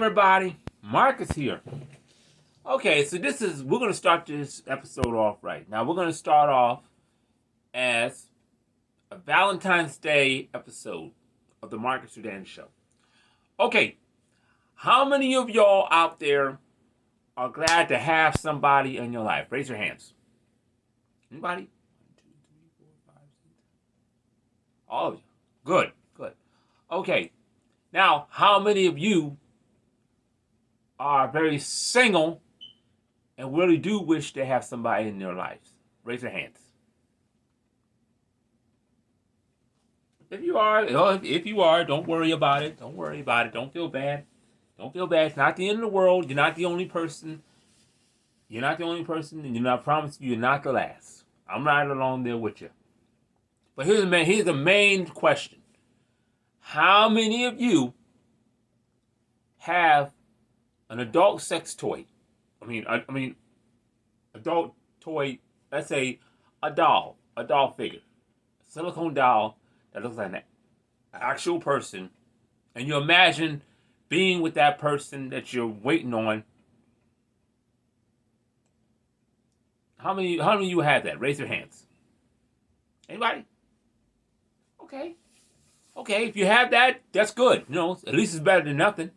everybody? Marcus here. Okay, so we're going to start this episode off right. Now, we're going to start off as a Valentine's Day episode of the Marcus Sudan Show. Okay, how many of y'all out there are glad to have somebody in your life? Raise your hands. Anybody? 1, 2, 3, 4, 5, 6. All of you. Good. Okay, now, how many of you are very single and really do wish to have somebody in their lives? Raise your hands. If you are, don't worry about it. Don't feel bad. It's not the end of the world. You're not the only person. And I promise you're not the last. I'm right along there with you. But here's the main question. How many of you have an adult sex toy? I mean, adult toy. Let's say a doll figure, a silicone doll that looks like an actual person, and you imagine being with that person that you're waiting on. How many of you have that? Raise your hands. Anybody? Okay, if you have that, that's good. At least it's better than nothing.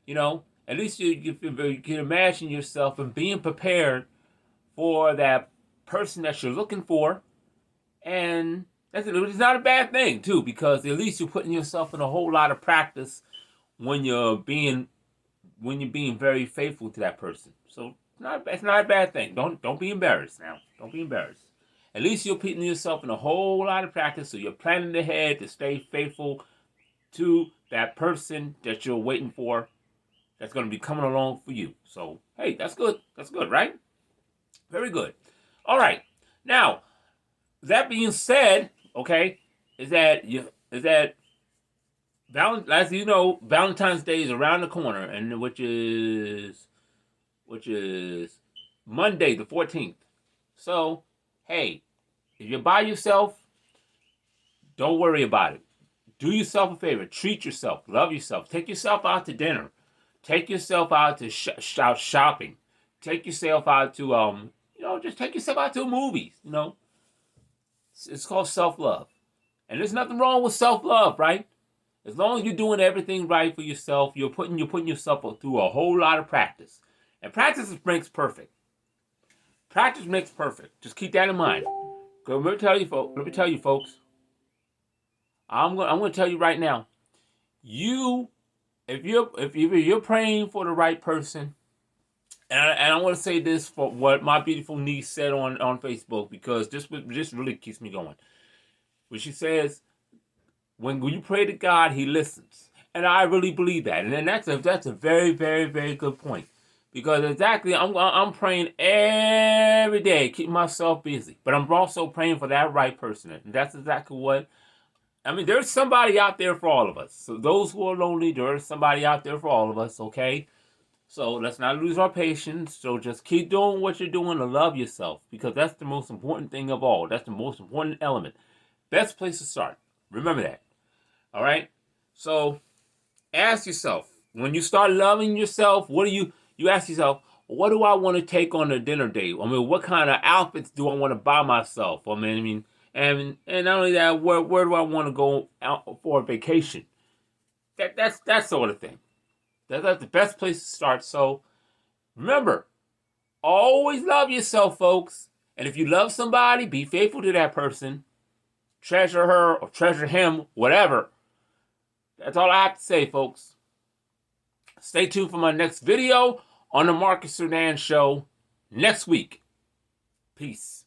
At least you can imagine yourself and being prepared for that person that you're looking for. And it's not a bad thing, too, because at least you're putting yourself in a whole lot of practice when you're being very faithful to that person. So it's not a bad thing. Don't be embarrassed now. Don't be embarrassed. At least you're putting yourself in a whole lot of practice, so you're planning ahead to stay faithful to that person that you're waiting for, that's going to be coming along for you. So, hey, that's good. That's good, right? Very good. All right. Now, that being said, okay, as you know, Valentine's Day is around the corner, and which is Monday the 14th. So, hey, if you're by yourself, don't worry about it. Do yourself a favor. Treat yourself. Love yourself. Take yourself out to dinner. Take yourself out to shopping. Take yourself out to just take yourself out to movies. It's called self-love, and there's nothing wrong with self-love, right? As long as you're doing everything right for yourself, you're putting yourself through a whole lot of practice, and practice makes perfect. Practice makes perfect. Just keep that in mind. Let me tell you, folks. I'm going to tell you right now. If you're praying for the right person, and I want to say this for what my beautiful niece said on Facebook, because this really keeps me going. When she says, when you pray to God, He listens, and I really believe that, and then that's a very, very, very good point, because exactly I'm praying every day, keep myself busy, but I'm also praying for that right person, and that's exactly what. There's somebody out there for all of us. So those who are lonely, there's somebody out there for all of us, okay? So let's not lose our patience. So just keep doing what you're doing to love yourself, because that's the most important thing of all. That's the most important element. Best place to start. Remember that. All right? So ask yourself, when you start loving yourself, you ask yourself, what do I want to take on a dinner date? What kind of outfits do I want to buy myself? And not only that, where do I want to go out for a vacation? That's that sort of thing. That's the best place to start. So remember, always love yourself, folks. And if you love somebody, be faithful to that person. Treasure her or treasure him, whatever. That's all I have to say, folks. Stay tuned for my next video on the Marcus Sudan Show next week. Peace.